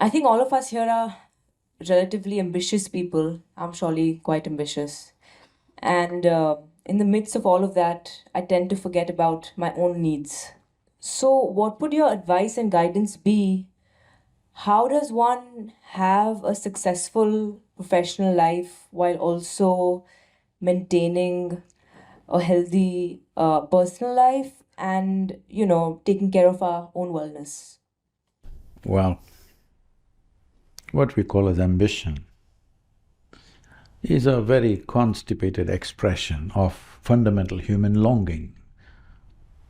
I think all of us here are relatively ambitious people. I'm surely quite ambitious. And in the midst of all of that, I tend to forget about my own needs. So, what would your advice and guidance be? How does one have a successful professional life while also maintaining a healthy personal life and, taking care of our own wellness? Well, what we call as ambition is a very constipated expression of fundamental human longing.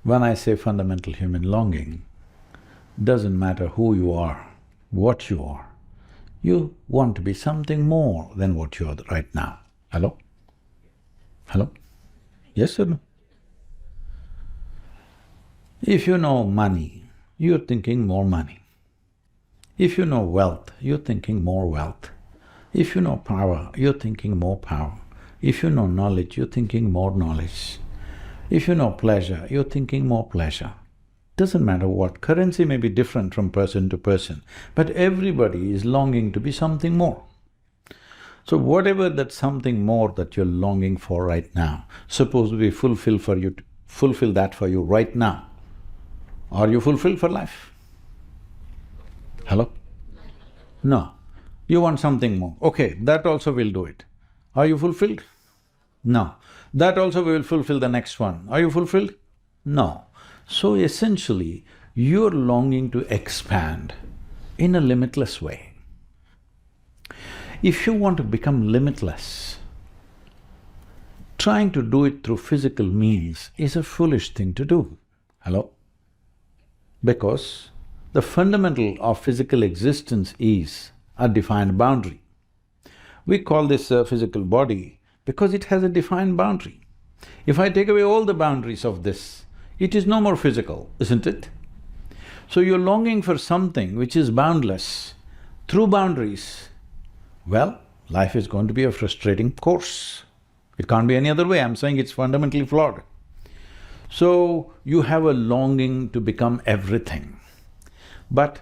When I say fundamental human longing, doesn't matter who you are, what you want to be something more than what you are right now. Hello? Hello? Yes or no? If you know money, you're thinking more money. If you know wealth, you're thinking more wealth. If you know power, you're thinking more power. If you know knowledge, you're thinking more knowledge. If you know pleasure, you're thinking more pleasure. Doesn't matter what, currency may be different from person to person, but everybody is longing to be something more. So whatever that something more that you're longing for right now, suppose we fulfill that for you right now, are you fulfilled for life? Hello? No. You want something more. Okay, that also will do it. Are you fulfilled? No. That also will fulfill the next one. Are you fulfilled? No. So essentially, you're longing to expand in a limitless way. If you want to become limitless, trying to do it through physical means is a foolish thing to do. Hello? Because the fundamental of physical existence is a defined boundary. We call this a physical body because it has a defined boundary. If I take away all the boundaries of this, it is no more physical, isn't it? So you're longing for something which is boundless through boundaries. Well, life is going to be a frustrating course. It can't be any other way, I'm saying it's fundamentally flawed. So, you have a longing to become everything, but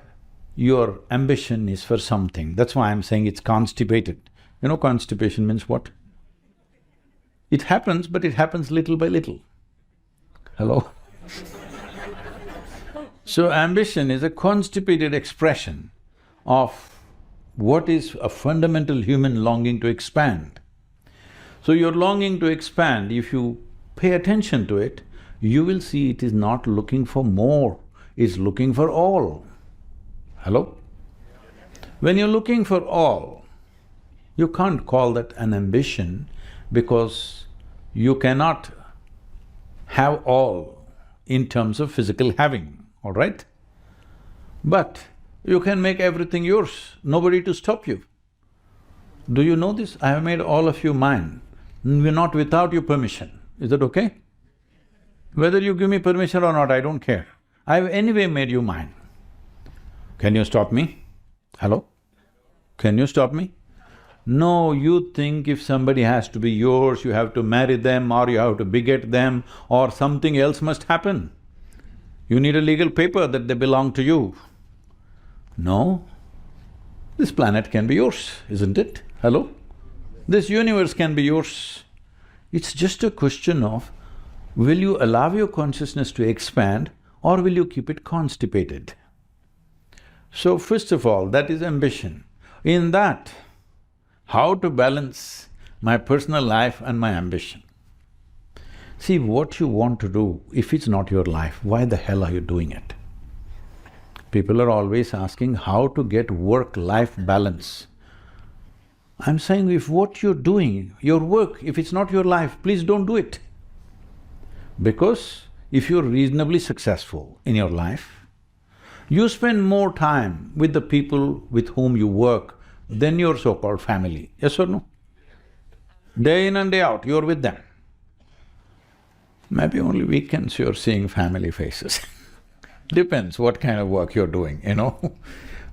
your ambition is for something. That's why I'm saying it's constipated. You know constipation means what? It happens, but it happens little by little. Hello? So ambition is a constipated expression of what is a fundamental human longing to expand. So your longing to expand, if you pay attention to it, you will see it is not looking for more, it's looking for all. Hello? When you're looking for all, you can't call that an ambition because you cannot have all in terms of physical having, all right? But you can make everything yours, nobody to stop you. Do you know this? I have made all of you mine, not without your permission. Is that okay? Whether you give me permission or not, I don't care. I've anyway made you mine. Can you stop me? Hello? Can you stop me? No, you think if somebody has to be yours, you have to marry them or you have to beget them or something else must happen. You need a legal paper that they belong to you. No, this planet can be yours, isn't it? Hello? This universe can be yours. It's just a question of, will you allow your consciousness to expand or will you keep it constipated? So first of all, that is ambition. In that, how to balance my personal life and my ambition. See, what you want to do, if it's not your life, why the hell are you doing it? People are always asking how to get work-life balance. I'm saying if what you're doing, your work, if it's not your life, please don't do it. Because if you're reasonably successful in your life, you spend more time with the people with whom you work than your so-called family, yes or no? Day in and day out, you're with them. Maybe only weekends you're seeing family faces depends what kind of work you're doing, you know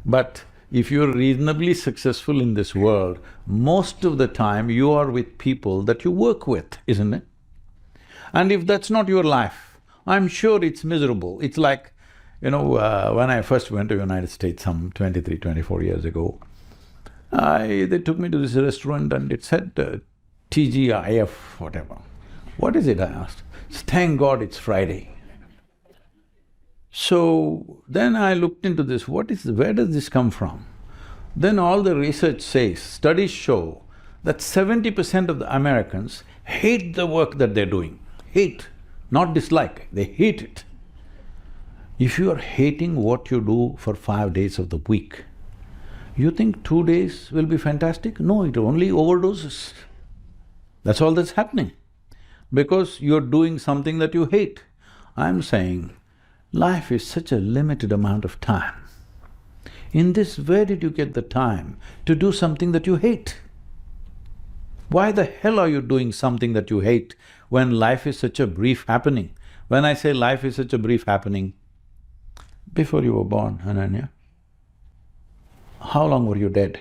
But if you're reasonably successful in this world, most of the time you are with people that you work with, isn't it? And if that's not your life, I'm sure it's miserable. It's like When I first went to United States some 23, 24 years ago, they took me to this restaurant and it said TGIF, whatever. What is it, I asked? Thank God it's Friday. So then I looked into this, where does this come from? Then all the research says, studies show that 70% of the Americans hate the work that they're doing. Hate, not dislike, they hate it. If you are hating what you do for 5 days of the week, you think 2 days will be fantastic? No, it only overdoses. That's all that's happening, because you're doing something that you hate. I'm saying, life is such a limited amount of time. In this, where did you get the time to do something that you hate? Why the hell are you doing something that you hate when life is such a brief happening? When I say life is such a brief happening, before you were born, Ananya, how long were you dead?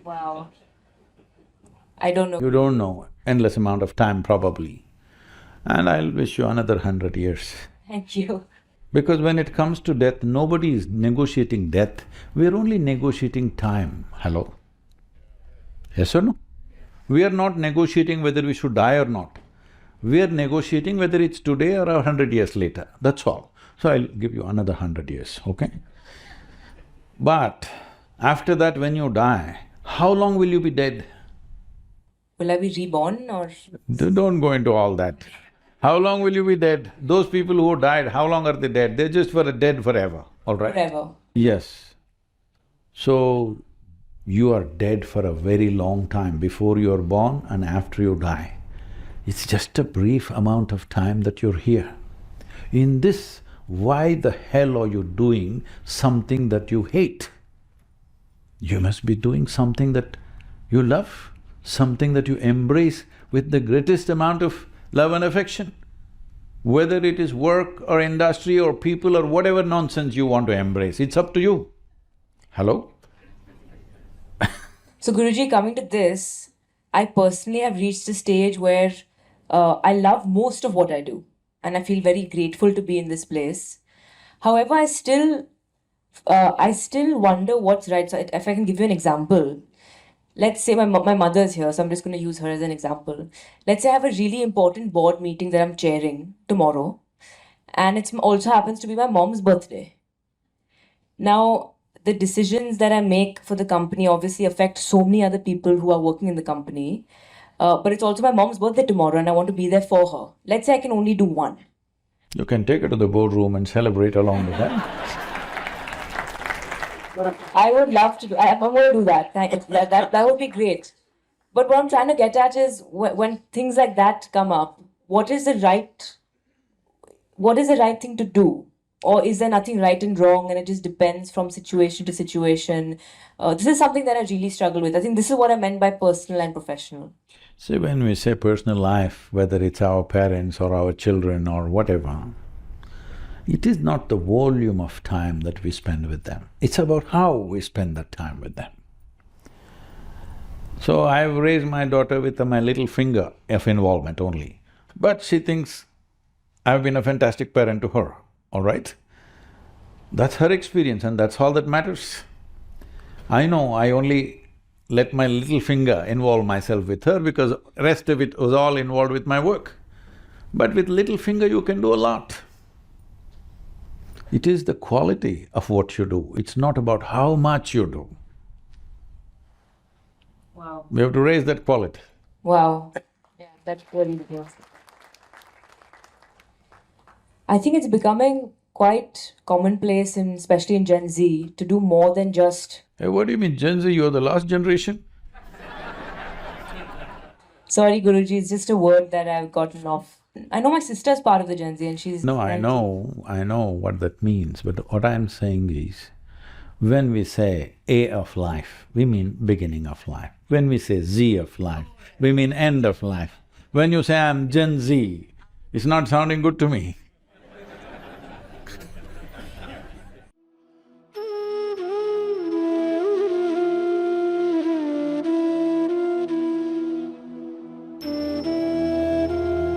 Wow. I don't know. You don't know, endless amount of time probably. And I'll wish you another 100 years. Thank you. Because when it comes to death, nobody is negotiating death, we're only negotiating time. Hello? Yes or no? We are not negotiating whether we should die or not. We are negotiating whether it's today or 100 years later, that's all. So I'll give you another 100 years, okay? But after that, when you die, how long will you be dead? Will I be reborn or… Don't go into all that. How long will you be dead? Those people who died, how long are they dead? They're just dead forever, all right? Forever. Yes. So, you are dead for a very long time before you're born and after you die. It's just a brief amount of time that you're here. In this, why the hell are you doing something that you hate? You must be doing something that you love, something that you embrace with the greatest amount of love and affection. Whether it is work or industry or people or whatever nonsense you want to embrace, it's up to you. Hello? So Guruji, coming to this, I personally have reached a stage where I love most of what I do and I feel very grateful to be in this place. However, I still wonder what's right. So if I can give you an example, let's say my mother's here, so I'm just going to use her as an example. Let's say I have a really important board meeting that I'm chairing tomorrow, and it also happens to be my mom's birthday. Now, the decisions that I make for the company obviously affect so many other people who are working in the company, but it's also my mom's birthday tomorrow and I want to be there for her. Let's say I can only do one. You can take her to the boardroom and celebrate along with her. I would love to do… I'm going to do that. That would be great. But what I'm trying to get at is, when things like that come up, what is the right thing to do? Or is there nothing right and wrong and it just depends from situation to situation? This is something that I really struggle with. I think this is what I meant by personal and professional. See, when we say personal life, whether it's our parents or our children or whatever, it is not the volume of time that we spend with them, it's about how we spend that time with them. So I've raised my daughter with my little finger of involvement only, but she thinks I've been a fantastic parent to her, all right? That's her experience and that's all that matters. I know I only let my little finger involve myself with her because rest of it was all involved with my work. But with little finger you can do a lot. It is the quality of what you do, it's not about how much you do. Wow. We have to raise that quality. Wow. Yeah, that's really good. I think it's becoming quite commonplace, especially in Gen Z, to do more than just… Hey, what do you mean, Gen Z? You're the last generation? Sorry, Guruji, it's just a word that I've gotten off. I know my sister's part of the Gen Z and she's… No, I know what that means, but what I'm saying is, when we say A of life, we mean beginning of life. When we say Z of life, we mean end of life. When you say I'm Gen Z, it's not sounding good to me.